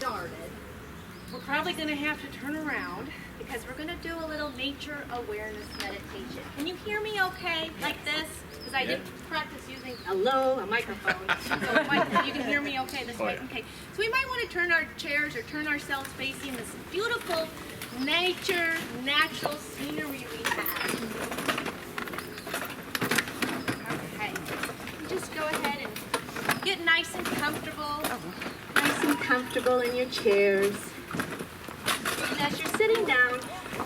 started, we're probably going to have to turn around because we're going to do a little nature awareness meditation. Can you hear me okay, like this? Because I did practice using a microphone. So you can hear me okay this way? Okay. So we might want to turn our chairs or turn ourselves facing this beautiful nature, natural scenery we have. Okay. Just go ahead and get nice and comfortable. Nice and comfortable in your chairs. And as you're sitting down,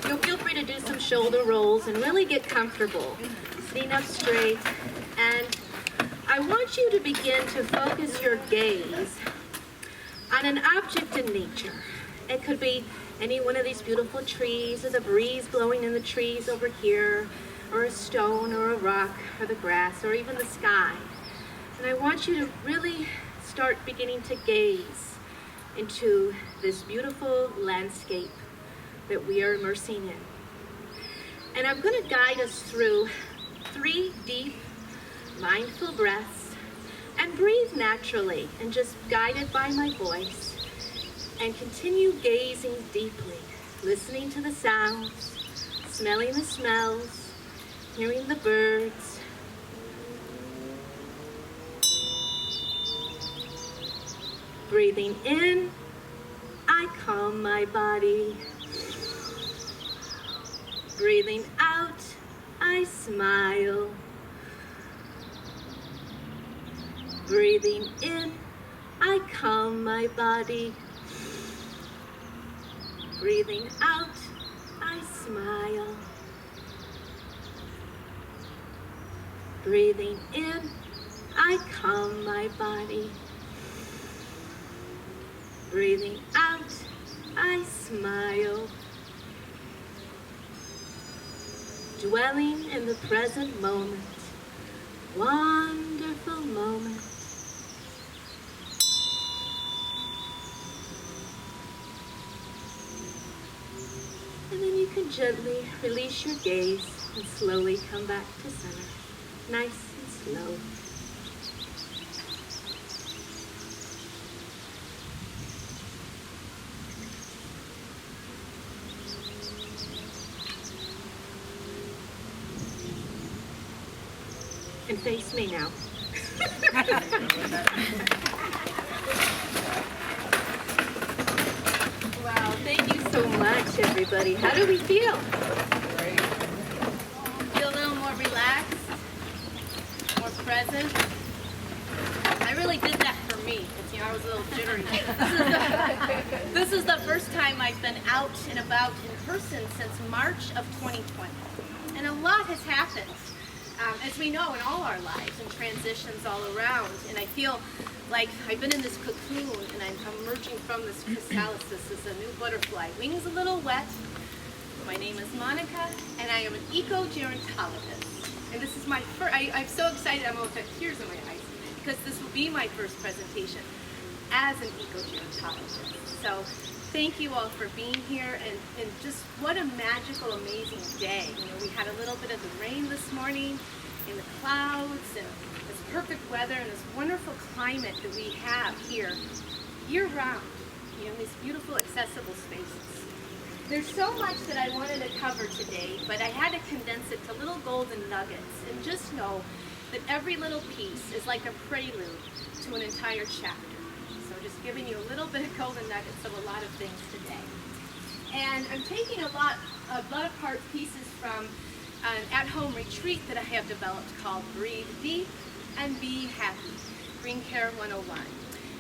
you'll feel free to do some shoulder rolls and really get comfortable. Sitting up straight. And I want you to begin to focus your gaze on an object in nature. It could be any one of these beautiful trees, or the breeze blowing in the trees over here, or a stone, or a rock, or the grass, or even the sky. And I want you to really start beginning to gaze into this beautiful landscape that we are immersing in. And I'm going to guide us through 3 deep, mindful breaths, and breathe naturally and just guided by my voice. And continue gazing deeply, listening to the sounds, smelling the smells, hearing the birds. Breathing in, I calm my body. Breathing out, I smile. Breathing in, I calm my body. Breathing out, I smile. Breathing in, I calm my body. Breathing out, I smile. Dwelling in the present moment. Wonderful moment. And then you can gently release your gaze and slowly come back to center. Nice and slow. And face me now. Wow, thank you so much, everybody. How do we feel? Great. Feel a little more relaxed, more present. I really did that for me. I was a little jittery. This is the first time I've been out and about in person since March of 2020. And a lot has happened, as we know, in all our lives, and transitions all around. And I feel like I've been in this cocoon, and I'm emerging from this chrysalis as a new butterfly. Wings a little wet. My name is Monica, and I am an eco-gerontologist. And this is my first, I'm so excited, I'm almost have tears in my eyes, because this will be my first presentation as an eco-gerontologist. So thank you all for being here, and just what a magical, amazing day. You know, we had a little bit of the rain this morning, in the clouds, and this perfect weather, and this wonderful climate that we have here year-round, you know, these beautiful, accessible spaces. There's so much that I wanted to cover today, but I had to condense it to little golden nuggets, and just know that every little piece is like a prelude to an entire chapter. So just giving you a little bit of golden nuggets of a lot of things today. And I'm taking a lot apart pieces from an at-home retreat that I have developed called Breathe Deep and Be Happy, Green Care 101.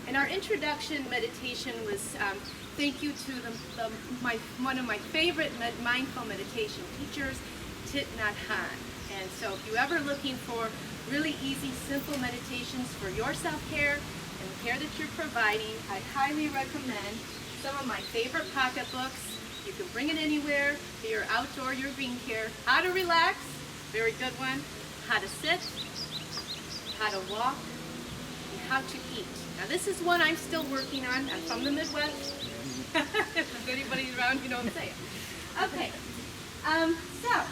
And our introduction meditation was thank you to one of my favorite mindful meditation teachers, Thich Nhat Hanh. And so if you're ever looking for really easy, simple meditations for your self-care and the care that you're providing, I highly recommend some of my favorite pocketbooks. You can bring it anywhere, for your outdoor, your green care. How to relax, very good one. How to sit, how to walk, and how to eat. Now this is one I'm still working on. I'm from the Midwest. If anybody's around, you know what I'm saying. Okay, so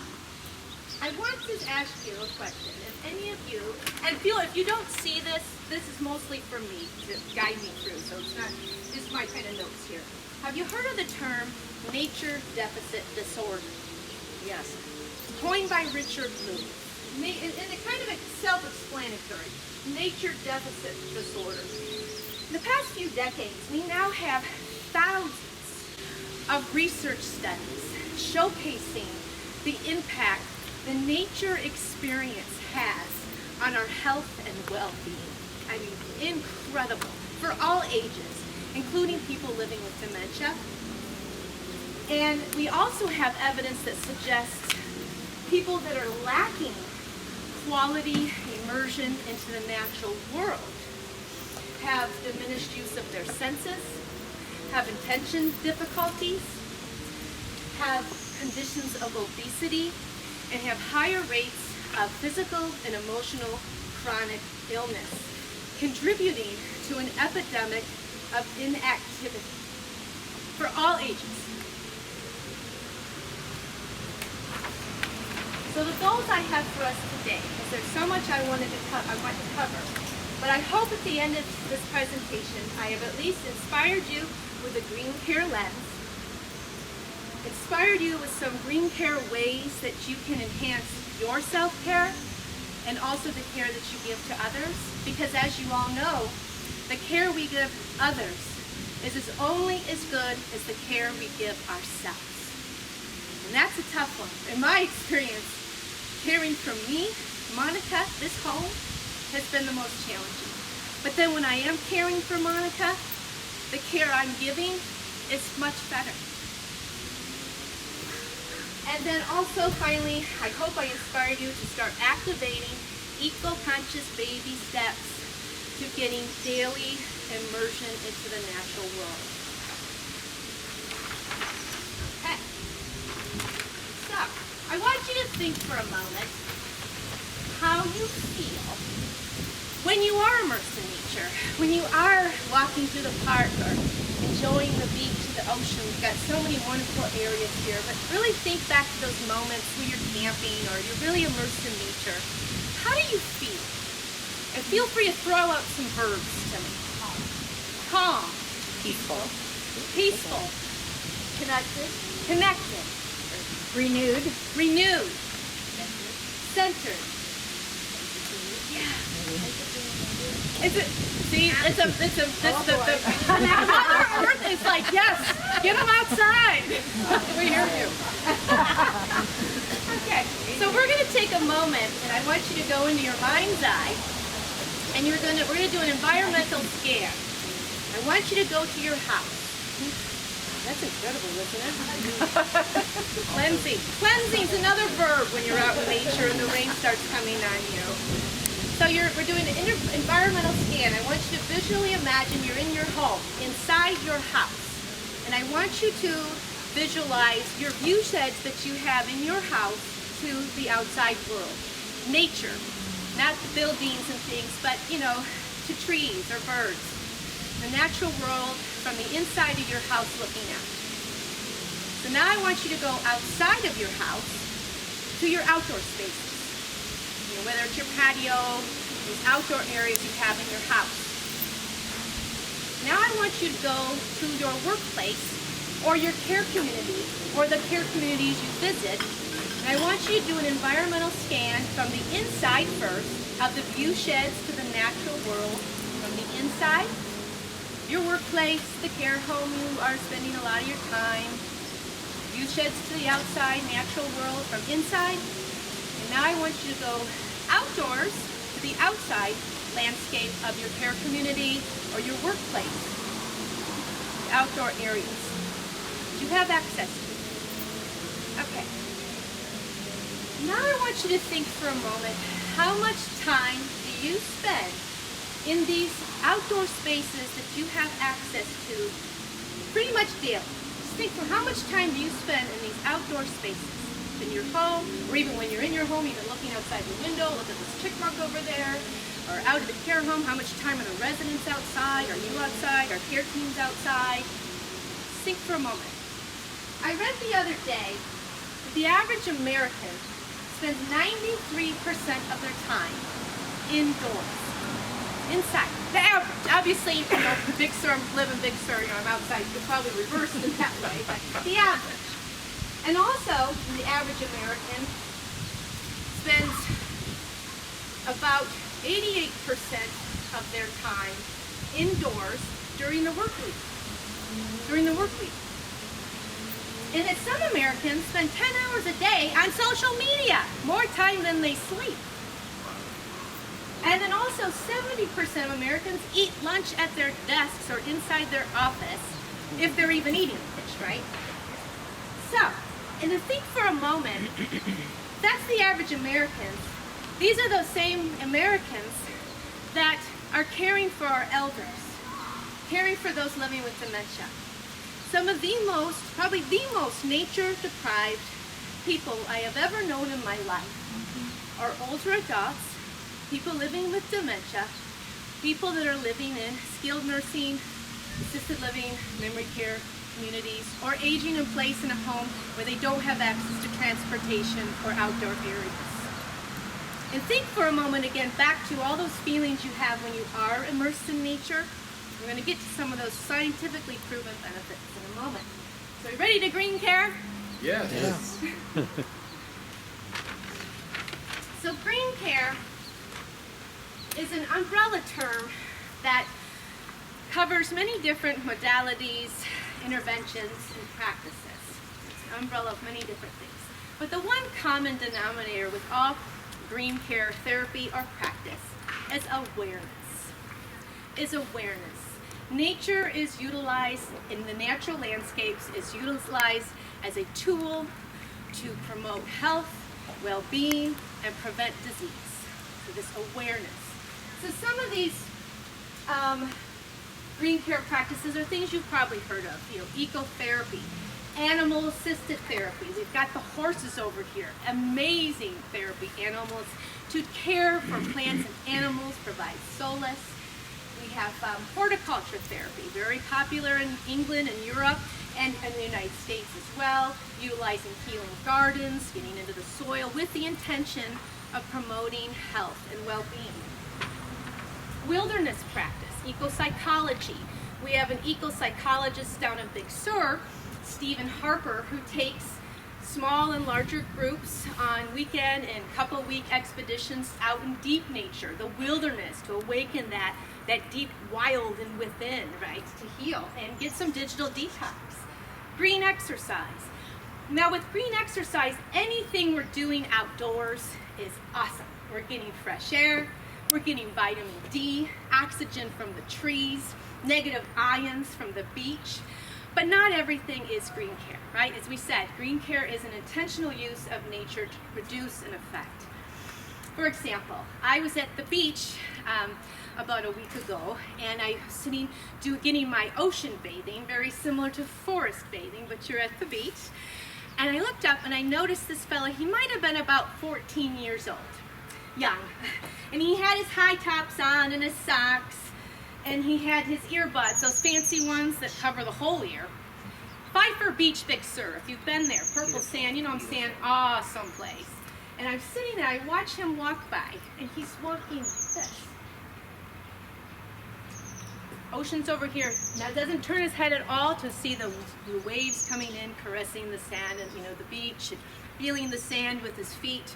I want to ask you a question. any of you, and feel if you don't see this, this is mostly for me to guide me through, so it's not just my kind of notes here. Have you heard of the term nature deficit disorder? Yes. Coined by Richard Bloom. And it's kind of self-explanatory. Nature deficit disorder. In the past few decades, we now have thousands of research studies showcasing the impact the nature experience has on our health and well-being. I mean, incredible for all ages, including people living with dementia. And we also have evidence that suggests people that are lacking quality immersion into the natural world have diminished use of their senses, have attention difficulties, have conditions of obesity, and have higher rates of physical and emotional chronic illness, contributing to an epidemic of inactivity for all ages. So the goals I have for us today, because there's so much I want to cover, but I hope at the end of this presentation I have at least inspired you with a green care lens, inspired you with some green care ways that you can enhance your self-care and also the care that you give to others, because as you all know, the care we give others is only as good as the care we give ourselves. And that's a tough one. In my experience, caring for me, Monica, this home, has been the most challenging. But then when I am caring for Monica, the care I'm giving is much better. And then also, finally, I hope I inspired you to start activating eco-conscious baby steps to getting daily immersion into the natural world. Okay. So, I want you to think for a moment how you feel when you are immersed in nature, when you are walking through the park or enjoying the beach or the ocean. We've got so many wonderful areas here, but really think back to those moments where you're camping or you're really immersed in nature. How do you feel? And feel free to throw out some verbs to me. Calm. Peaceful. Peaceful. Connected. Connected. Renewed. Renewed. Centered. Yeah. Is it? See, it's Mother Earth is like, yes, get them outside. We hear you. Okay, so we're going to take a moment, and I want you to go into your mind's eye, and we're going to do an environmental scan. I want you to go to your house. That's incredible, isn't it? Cleansing. Cleansing is another verb when you're out in nature and the rain starts coming on you. So we're doing an environmental scan. I want you to visually imagine you're in your home, inside your house. And I want you to visualize your view sheds that you have in your house to the outside world. Nature, not the buildings and things, but, to trees or birds. The natural world from the inside of your house looking out. So now I want you to go outside of your house to your outdoor spaces. Whether it's your patio, these outdoor areas you have in your house. Now I want you to go to your workplace or your care community or the care communities you visit. And I want you to do an environmental scan from the inside first of the view sheds to the natural world. From the inside, your workplace, the care home you are spending a lot of your time. View sheds to the outside, natural world from inside. And now I want you to go outdoors to the outside landscape of your care community or your workplace, the outdoor areas you have access to. Okay. Now I want you to think for a moment, how much time do you spend in these outdoor spaces that you have access to pretty much daily? Just think for how much time do you spend in these outdoor spaces? In your home, or even when you're in your home, even looking outside the window, look at this chickmark over there, or out at the care home, how much time are the residents outside, are you outside, are care teams outside? Think for a moment. I read the other day that the average American spend 93% of their time indoors, inside. The average, obviously, Big Sur, live in Big Sur, I'm outside, you could probably reverse it that way, but the average. And also, the average American spends about 88% of their time indoors during the work week. And that some Americans spend 10 hours a day on social media, more time than they sleep. And then also 70% of Americans eat lunch at their desks or inside their office, if they're even eating lunch, right? So, and to think for a moment, that's the average Americans. These are those same Americans that are caring for our elders, caring for those living with dementia. Some of the most, probably the most nature-deprived people I have ever known in my life are older adults, people living with dementia, people that are living in skilled nursing, assisted living, memory care communities, or aging in place in a home where they don't have access to transportation or outdoor areas. And think for a moment again back to all those feelings you have when you are immersed in nature. We're going to get to some of those scientifically proven benefits in a moment. So, are you ready to green care? Yes. So, green care is an umbrella term that covers many different modalities, interventions, and practices. It's an umbrella of many different things. But the one common denominator with all green care therapy or practice is awareness. Nature is utilized in the natural landscapes, is utilized as a tool to promote health, well-being, and prevent disease. So this awareness. So some of these green care practices are things you've probably heard of. Ecotherapy, animal-assisted therapy. We've got the horses over here. Amazing therapy. Animals to care for plants and animals, provide solace. We have horticulture therapy, very popular in England and Europe and in the United States as well, utilizing healing gardens, getting into the soil with the intention of promoting health and well-being. Wilderness practice, ecopsychology. We have an eco-psychologist down in Big Sur, Stephen Harper, who takes small and larger groups on weekend and couple-week expeditions out in deep nature, the wilderness, to awaken that deep wild and within, right, to heal and get some digital detox. Green exercise. Now with green exercise, anything we're doing outdoors is awesome. We're getting fresh air, we're getting vitamin D, oxygen from the trees, negative ions from the beach. But not everything is green care, right? As we said, green care is an intentional use of nature to produce an effect. For example, I was at the beach about a week ago, and I was getting my ocean bathing, very similar to forest bathing, but you're at the beach. And I looked up and I noticed this fella. He might have been about 14 years old, young. And he had his high tops on and his socks, and he had his earbuds, those fancy ones that cover the whole ear. Pfeiffer Beach, Big Sur, if you've been there, purple sand, I'm saying, someplace. And I'm sitting there, I watch him walk by, and he's walking like this. Ocean's over here. Now doesn't turn his head at all to see the waves coming in, caressing the sand and the beach, and feeling the sand with his feet.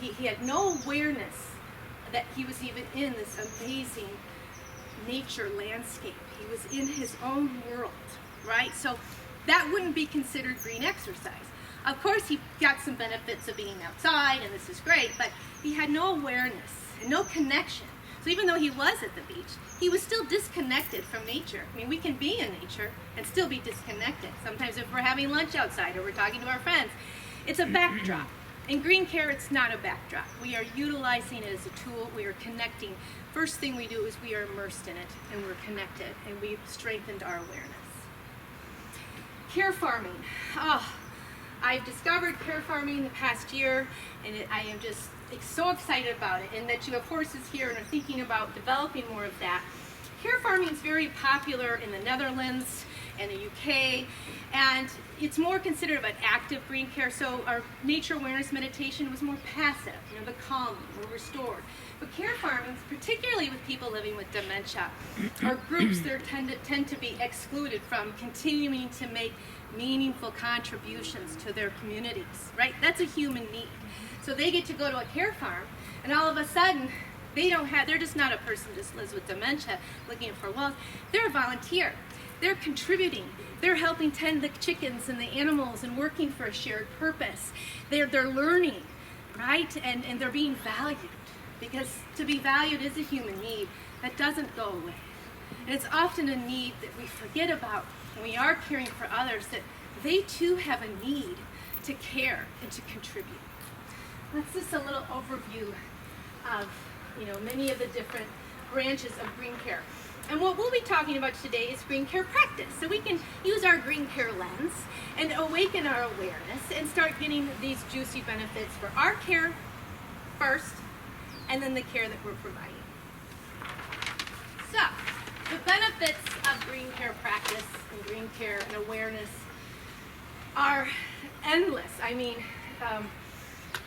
He had no awareness that he was even in this amazing nature landscape. He was in his own world, right? So that wouldn't be considered green exercise. Of course, he got some benefits of being outside, and this is great, but he had no awareness and no connection. So even though he was at the beach, he was still disconnected from nature. I mean, we can be in nature and still be disconnected. Sometimes if we're having lunch outside or we're talking to our friends, it's a backdrop. In green care, it's not a backdrop. We are utilizing it as a tool. We are connecting. First thing we do is we are immersed in it, and we're connected, and we've strengthened our awareness. Care farming. I've discovered care farming in the past year, and I am just so excited about it, and that you have horses here and are thinking about developing more of that. Care farming is very popular in the Netherlands and the UK, and it's more considered of an active green care. So our nature awareness meditation was more passive, the calming, we're restored. But care farming, particularly with people living with dementia, are groups that tend to be excluded from continuing to make meaningful contributions to their communities, right? That's a human need. So they get to go to a care farm, and all of a sudden, they're just not a person who just lives with dementia looking for wealth. They're a volunteer. They're contributing. They're helping tend the chickens and the animals and working for a shared purpose. They're learning, right? And they're being valued, because to be valued is a human need that doesn't go away. And it's often a need that we forget about when we are caring for others, that they too have a need to care and to contribute. That's just a little overview of many of the different branches of green care. And what we'll be talking about today is green care practice. So we can use our green care lens and awaken our awareness and start getting these juicy benefits for our care first, and then the care that we're providing. So, the benefits of green care practice and green care and awareness are endless. I mean,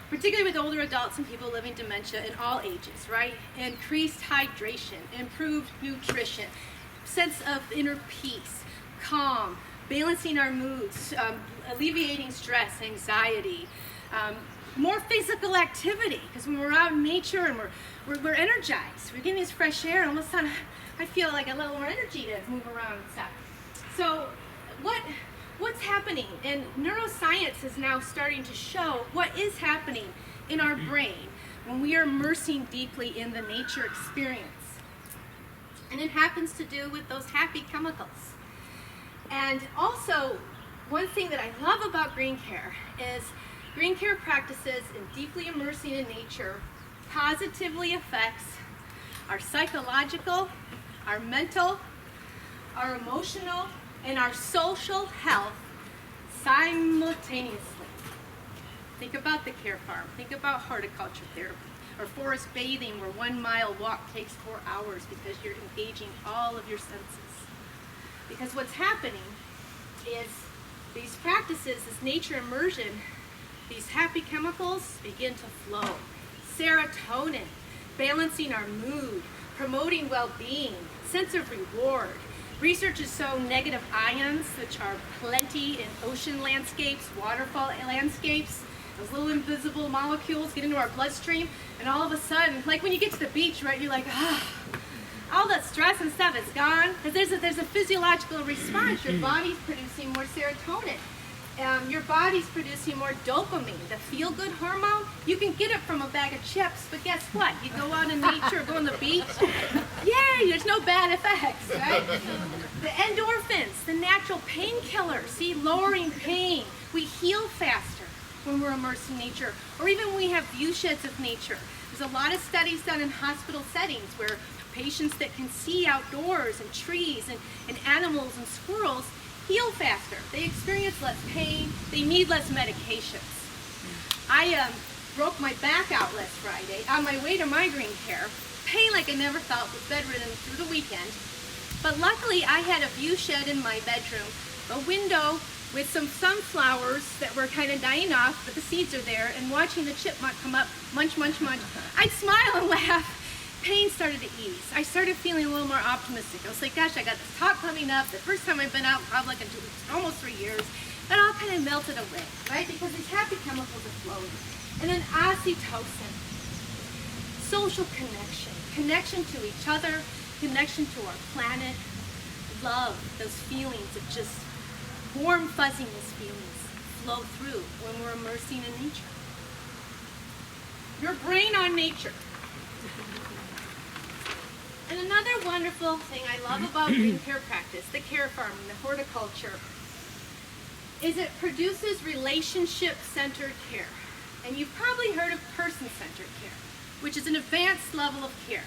particularly with older adults and people living dementia in all ages, right? Increased hydration, improved nutrition, sense of inner peace, calm, balancing our moods, alleviating stress, anxiety, more physical activity, because when we're out in nature and we're energized, we're getting this fresh air, and all of a sudden I feel like a little more energy to move around and stuff. So what's happening? And neuroscience is now starting to show what is happening in our brain when we are immersing deeply in the nature experience. And it happens to do with those happy chemicals. And also, one thing that I love about green care is green care practices and deeply immersing in nature positively affects our psychological, our mental, our emotional, and our social health simultaneously. Think about the care farm. Think about horticulture therapy or forest bathing, where 1 mile walk takes 4 hours because you're engaging all of your senses. Because what's happening is these practices, this nature immersion, these happy chemicals begin to flow. Serotonin, balancing our mood, promoting well-being, sense of reward. Research has shown negative ions, which are plenty in ocean landscapes, waterfall landscapes. Those little invisible molecules get into our bloodstream, and all of a sudden, like when you get to the beach, right, you're like, all that stress and stuff is gone. Because there's a physiological response. Your body's producing more serotonin. Your body's producing more dopamine, the feel-good hormone. You can get it from a bag of chips, but guess what? You go out in nature, go on the beach, yay, there's no bad effects, right? The endorphins, the natural painkillers, see, lowering pain. We heal faster when we're immersed in nature, or even when we have view sheds of nature. There's a lot of studies done in hospital settings where patients that can see outdoors and trees and animals and squirrels heal faster. They experience less pain. They need less medications. I broke my back out last Friday on my way to migraine care. Pain like I never felt, was bedridden through the weekend. But luckily I had a view shed in my bedroom, a window with some sunflowers that were kind of dying off, but the seeds are there, and watching the chipmunk come up, munch, munch, munch. I'd smile and laugh. Pain started to ease. I started feeling a little more optimistic. I was like, gosh, I got this talk coming up. The first time I've been out in public in almost 3 years. That all kind of melted away, right? Because these happy chemicals are flowing. And then oxytocin, social connection, connection to each other, connection to our planet, love, those feelings of just warm fuzziness feelings flow through when we're immersing in nature. Your brain on nature. And another wonderful thing I love about green care practice, the care farming, the horticulture, is it produces relationship-centered care. And you've probably heard of person-centered care, which is an advanced level of care.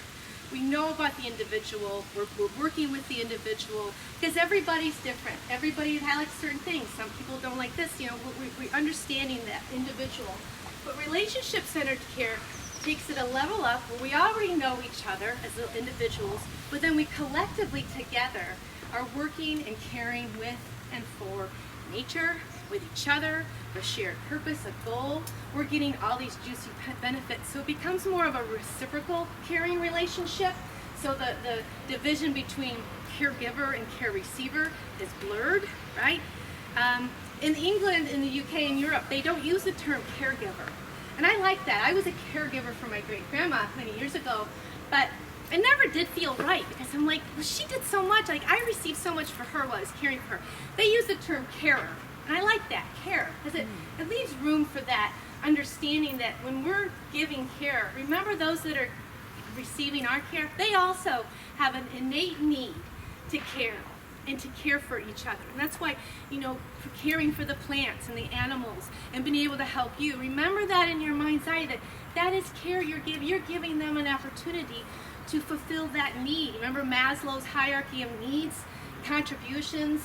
We know about the individual, we're working with the individual, because everybody's different. Everybody likes certain things. Some people don't like this, we're understanding that individual. But relationship-centered care takes it a level up where we already know each other as individuals, but then we collectively together are working and caring with and for nature with each other, a shared purpose, a goal. We're getting all these juicy benefits. So it becomes more of a reciprocal caring relationship. So the division between caregiver and care receiver is blurred, right? In England, in the UK, and Europe, they don't use the term caregiver. And I like that. I was a caregiver for my great-grandma many years ago, but it never did feel right because I'm like, well, she did so much. Like, I received so much for her while I was caring for her. They use the term carer, and I like that, care, because it leaves room for that understanding that when we're giving care, remember those that are receiving our care, they also have an innate need to care and to care for each other. And that's why, for caring for the plants and the animals and being able to help you, remember that in your mind's eye, that is care you're giving. You're giving them an opportunity to fulfill that need. Remember Maslow's hierarchy of needs, contributions,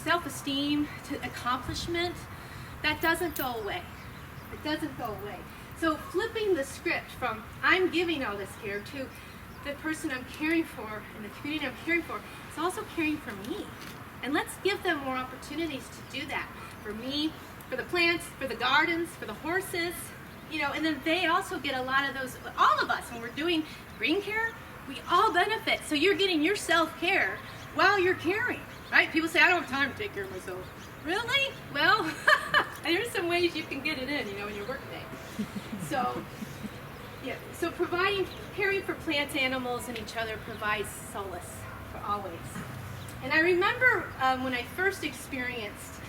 self-esteem to accomplishment. That doesn't go away. It doesn't go away. So flipping the script from I'm giving all this care to the person I'm caring for and the community I'm caring for is also caring for me. And let's give them more opportunities to do that. For me, for the plants, for the gardens, for the horses, and then they also get a lot of those, all of us, when we're doing green care, we all benefit. So you're getting your self-care while you're caring, right? People say, I don't have time to take care of myself. Really? Well, there's some ways you can get it in, in your workday. So, so caring for plants, animals, and each other provides solace for always. And I remember when I first experienced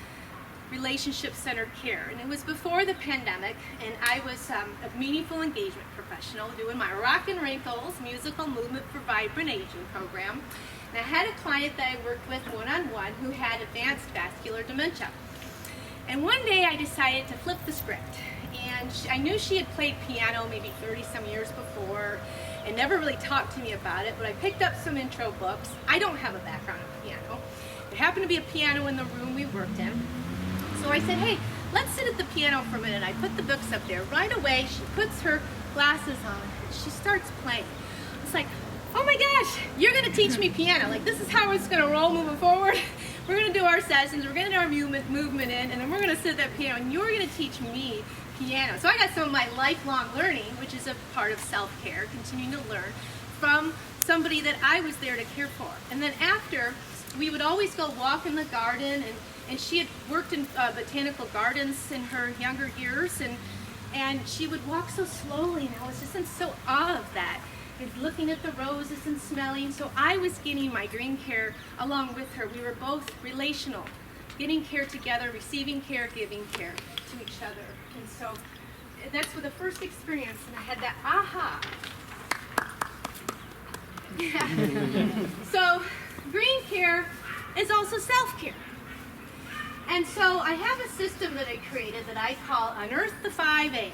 relationship-centered care, and it was before the pandemic, and I was a meaningful engagement professional doing my Rock and Wrinkles musical movement for vibrant aging program. And I had a client that I worked with one-on-one who had advanced vascular dementia. And one day I decided to flip the script. And I knew she had played piano maybe 30-some years before and never really talked to me about it, but I picked up some intro books. I don't have a background in piano. There happened to be a piano in the room we worked in. So I said, hey, let's sit at the piano for a minute. I put the books up there. Right away, she puts her glasses on and she starts playing. It's like, oh my gosh, you're going to teach me piano. Like, this is how it's going to roll moving forward. We're going to do our sessions. We're going to do our movement in, and then we're going to sit at that piano, and you're going to teach me piano. So I got some of my lifelong learning, which is a part of self-care, continuing to learn from somebody that I was there to care for. And then after, we would always go walk in the garden, and she had worked in botanical gardens in her younger years, and she would walk so slowly, and I was just in so awe of that, and looking at the roses and smelling. So I was getting my green care along with her. We were both relational, getting care together, receiving care, giving care to each other. And so that's the first experience, and I had that aha. Yeah. So green care is also self-care. And so I have a system that I created that I call Unearth the 5 A's.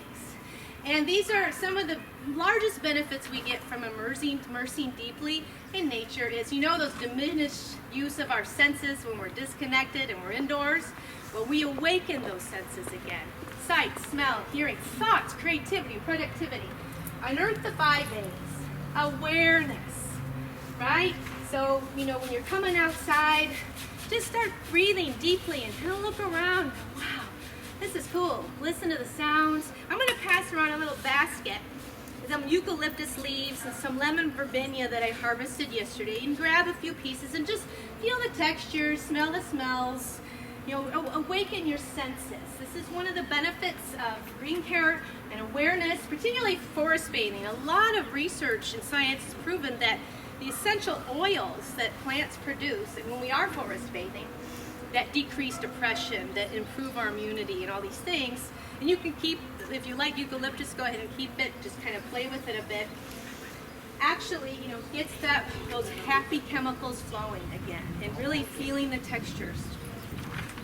And these are some of the largest benefits we get from immersing deeply in nature is, those diminished use of our senses when we're disconnected and we're indoors. Well, we awaken those senses again. Sight, smell, hearing, thoughts, creativity, productivity. Unearth the 5 A's. Awareness, right? So, when you're coming outside, just start breathing deeply and kind of look around and go, wow, this is cool. Listen to the sounds. I'm going to pass around a little basket with some eucalyptus leaves and some lemon verbena that I harvested yesterday. And grab a few pieces and just feel the textures, smell the smells, awaken your senses. This is one of the benefits of green care and awareness, particularly forest bathing. A lot of research and science has proven that the essential oils that plants produce, and when we are forest bathing, that decrease depression, that improve our immunity and all these things. And you can keep, if you like eucalyptus, go ahead and keep it, just kind of play with it a bit. Actually, gets those happy chemicals flowing again and really feeling the textures.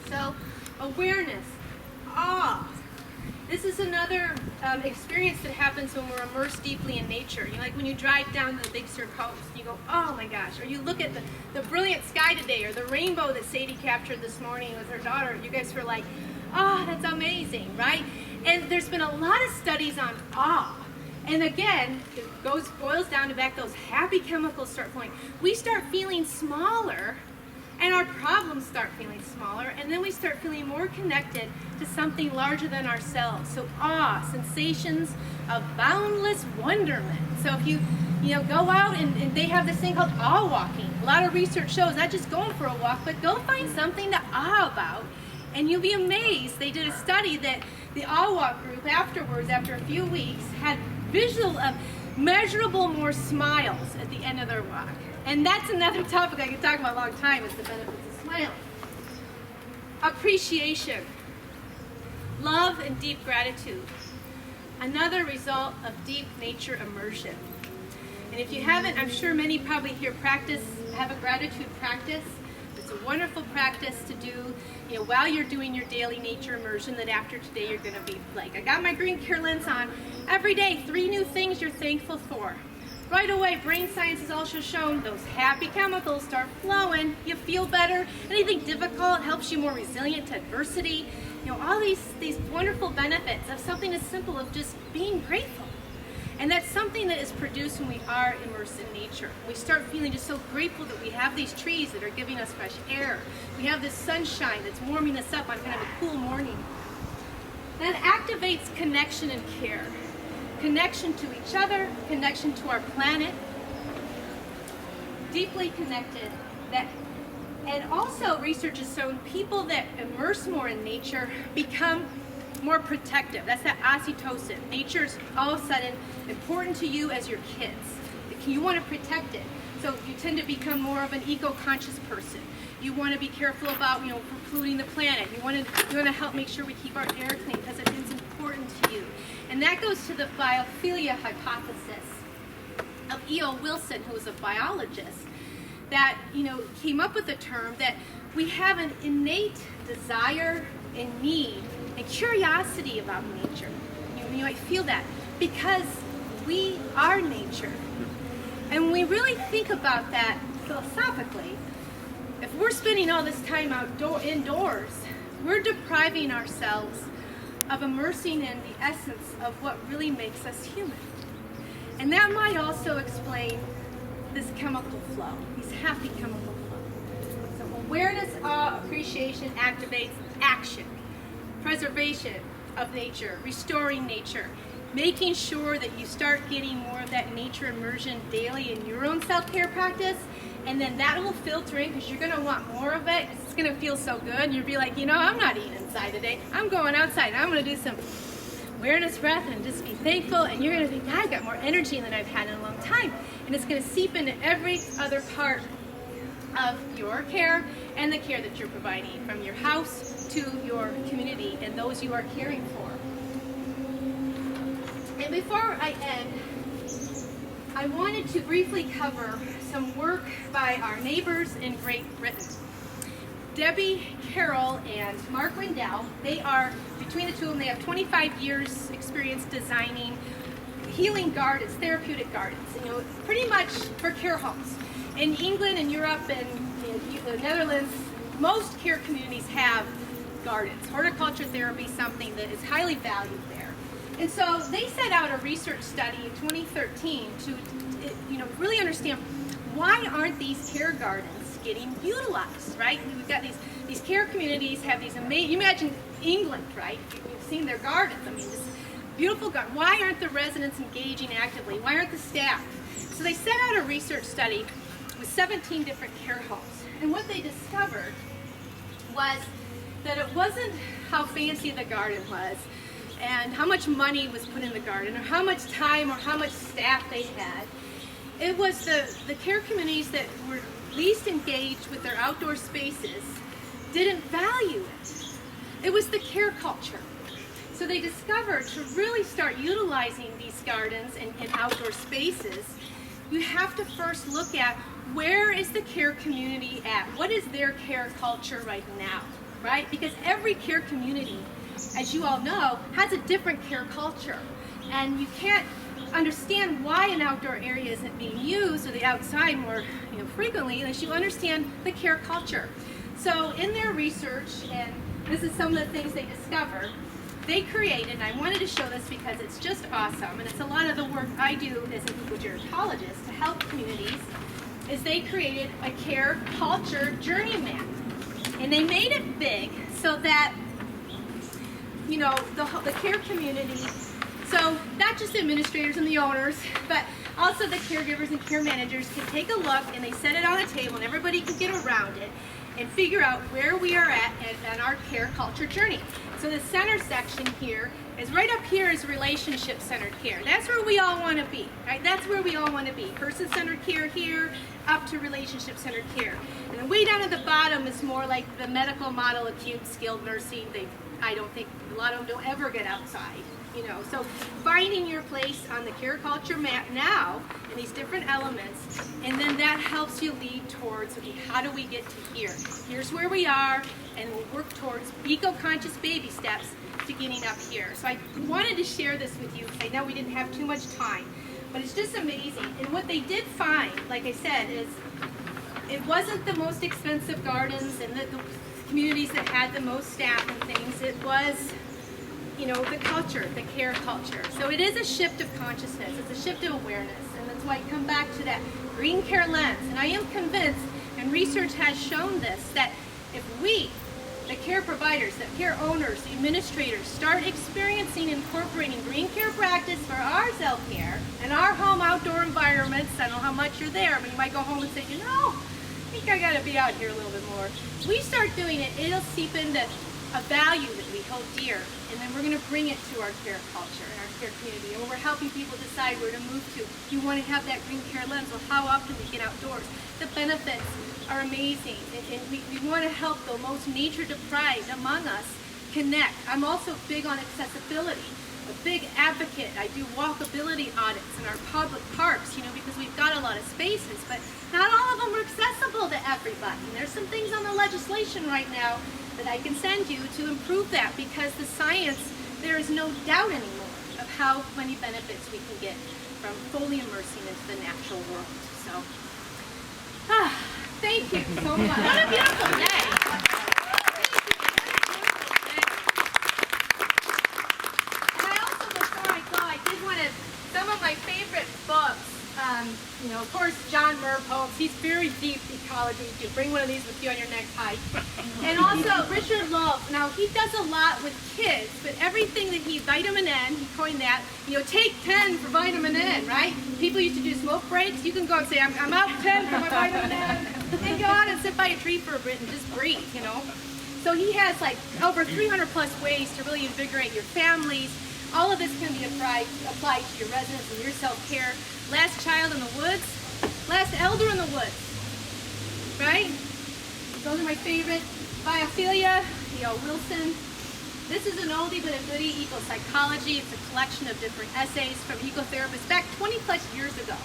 So, awareness, awe. This is another experience that happens when we're immersed deeply in nature. Like when you drive down the Big Sur coast, you go, oh my gosh. Or you look at the brilliant sky today, or the rainbow that Sadie captured this morning with her daughter. You guys were like, oh, that's amazing, right? And there's been a lot of studies on awe. And again, it boils down to back those happy chemicals start flowing. We start feeling smaller And our problems start feeling smaller, and then we start feeling more connected to something larger than ourselves. So awe, sensations of boundless wonderment. So if you go out and they have this thing called awe walking. A lot of research shows not just going for a walk, but go find something to awe about, and you'll be amazed. They did a study that the awe walk group afterwards, after a few weeks, had visual of measurable more smiles at the end of their walk. And that's another topic I could talk about a long time, is the benefits of smiling. Appreciation, love, and deep gratitude. Another result of deep nature immersion. And if you haven't, I'm sure many probably here have a gratitude practice. It's a wonderful practice to do, while you're doing your daily nature immersion, that after today you're going to be like, I got my green care lens on. Every day, 3 new things you're thankful for. Right away, brain science has also shown those happy chemicals start flowing. You feel better. Anything difficult helps you more resilient to adversity. All these wonderful benefits of something as simple of just being grateful. And that's something that is produced when we are immersed in nature. We start feeling just so grateful that we have these trees that are giving us fresh air. We have this sunshine that's warming us up on kind of a cool morning. That activates connection and care. Connection to each other, connection to our planet. Deeply connected. And also research has shown people that immerse more in nature become more protective. That's that oxytocin. Nature's all of a sudden important to you as your kids. You want to protect it. So you tend to become more of an eco-conscious person. You want to be careful about, polluting the planet. You want to help make sure we keep our air clean because it is important to you. And that goes to the biophilia hypothesis of E.O. Wilson, who was a biologist, that came up with the term that we have an innate desire and need and curiosity about nature. You might feel that because we are nature. And when we really think about that philosophically, if we're spending all this time indoors, we're depriving ourselves of immersing in the essence of what really makes us human. And that might also explain this chemical flow, these happy chemical flow. So awareness, awe, appreciation activates action. Preservation of nature, restoring nature, making sure that you start getting more of that nature immersion daily in your own self-care practice, and then that will filter in because you're going to want more of it. It's going to feel so good. You'll be like, I'm not eating inside today. I'm going outside. I'm going to do some awareness breath and just be thankful, and you're going to think, I've got more energy than I've had in a long time. And it's going to seep into every other part of your care and the care that you're providing, from your house to your community and those you are caring for. And before I end, I wanted to briefly cover some work by our neighbors in Great Britain. Debbie Carroll and Mark Rindell, they are, between the two of them, they have 25 years experience designing healing gardens, therapeutic gardens, pretty much for care homes. In England and Europe and the Netherlands, most care communities have gardens. Horticulture therapy is something that is highly valued there. And so they set out a research study in 2013 to really understand, why aren't these care gardens getting utilized, right? We've got these care communities have these amazing, you imagine England, right? You've seen their gardens. I mean, this beautiful garden. Why aren't the residents engaging actively? Why aren't the staff? So they set out a research study with 17 different care homes. And what they discovered was that it wasn't how fancy the garden was and how much money was put in the garden or how much time or how much staff they had. It was the care communities that were least engaged with their outdoor spaces didn't value it. It was the care culture. So they discovered to really start utilizing these gardens and outdoor spaces, you have to first look at, where is the care community at? What is their care culture right now, right? Because every care community, as you all know, has a different care culture. And you can't understand why an outdoor area isn't being used or the outside more frequently unless you understand the care culture. So in their research, and this is some of the things they discovered, they created, and I wanted to show this because it's just awesome, and it's a lot of the work I do as an eco-gerontologist to help communities, is they created a care culture journey map. And they made it big so that, you know, the care community, so not just the administrators and the owners, but also the caregivers and care managers can take a look, and they set it on a table and everybody can get around it and figure out where we are at our care culture journey. So the center section here is right up here is relationship-centered care. That's where we all want to be, right? That's where we all want to be. Person-centered care here, up to relationship-centered care. And then way down at the bottom is more like the medical model, acute, skilled nursing. I don't think a lot of them don't ever get outside, you know. So finding your place on the care culture map now and these different elements, and then that helps you lead towards, okay, how do we get to here? Here's where we are, and we'll work towards eco-conscious baby steps to getting up here. So I wanted to share this with you because I know we didn't have too much time, but it's just amazing. And what they did find, like I said, is it wasn't the most expensive gardens and the communities that had the most staff and things. It was, you know, the culture, the care culture. So it is a shift of consciousness. It's a shift of awareness. And that's why I come back to that green care lens. And I am convinced, and research has shown this, that if we, the care providers, the care owners, the administrators, start experiencing incorporating green care practice for our self-care and our home outdoor environments. I don't know how much you're there, but you might go home and say, you know, I think I gotta be out here a little bit more. We start doing it, it'll seep into a value that we hold dear, and then we're gonna bring it to our care culture and our care community. And when we're helping people decide where to move to, you wanna have that green care lens. Well, how often we get outdoors? The benefits are amazing, and we want to help the most nature deprived among us connect. I'm also big on accessibility, a big advocate. I do walkability audits in our public parks, you know, because we've got a lot of spaces, but not all of them are accessible to everybody. And there's some things on the legislation right now that I can send you to improve that, because the science, there is no doubt anymore of how many benefits we can get from fully immersing into the natural world. So, thank you so much. What a beautiful day. And I also, before I go, I did want to, some of my favorite books, you know, of course, John Muir poems. He's very deep ecology. You can bring one of these with you on your next hike. And also Richard Love. Now, he does a lot with kids, but everything that vitamin N, he coined that, you know, take 10 for vitamin N, right? People used to do smoke breaks. You can go and say, I'm out 10 for my vitamin N. And go out and sit by a tree for a bit and just breathe, you know. So he has like over 300 plus ways to really invigorate your families. All of this can be applied to your residents and your self-care. Last child in the woods, last elder in the woods, right? Those are my favorite. Biophilia, Wilson. This is an oldie but a goodie, Eco-Psychology. It's a collection of different essays from ecotherapists back 20 plus years ago.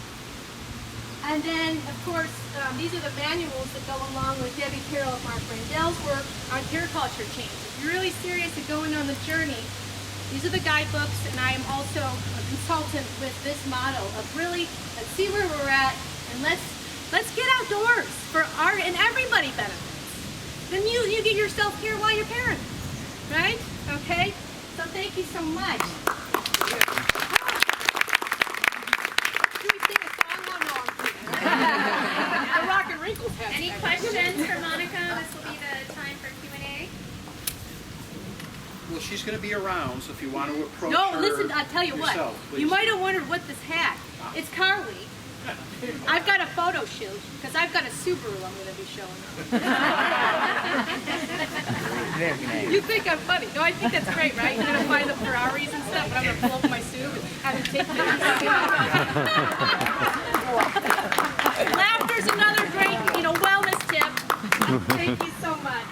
And then, of course, these are the manuals that go along with Debbie Carroll and Mark Randell's work on care culture change. If you're really serious at going on the journey, these are the guidebooks, and I am also a consultant with this model of really, let's see where we're at, and let's get outdoors for our, and everybody benefits. Then you get your self-care while you're parents, right? Okay? So thank you so much. Any questions for Monica? This will be the time for Q&A. Well, she's going to be around, so if you want to approach No, her listen, I'll tell you what. yourself, You please. might have wondered what this hat. It's car week. I've got a photo shoot because I've got a Subaru I'm going to be showing you. You think I'm funny. No, I think that's great, right? You're going to find the Ferraris and stuff, but I'm going to pull up my Subaru and have it take pictures. Laughter's another great, wellness tip. Thank you so much.